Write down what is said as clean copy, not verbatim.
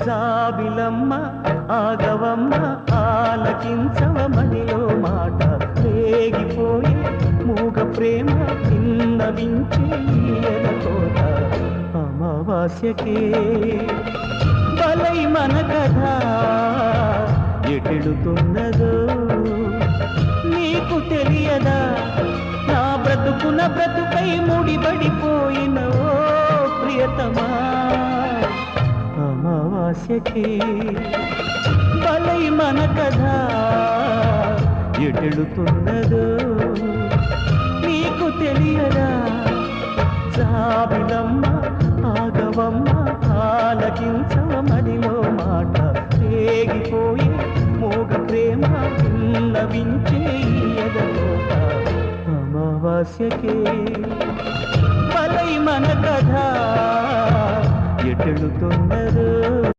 జాబిలమ్మ ఆగవమ్మ ఆలకించవ మదిలో మాట రేగిపోయే మూగ ప్రేమ విన్నవించే ఈయన కోట అమావాస్యకే బలై మన కథ ఎటెడుతున్నదో నీకు తెలియదా నా బ్రతుకున బ్రతుకై ముడిపడిపోయిన ఓ ప్రియతమా అమావాస్యకే బలై మన కథ ఎటెడుతున్నదో నీకు తెలియదా జాబిలమ్మ ఆగవమ్మ ఆలకించవ మదిలో మాట రేగిపోయి మోగ ప్రేమ విన్నవించే ఎదలోట అమావాస్యకే బలై మన కథ ఎటెడుతున్నదో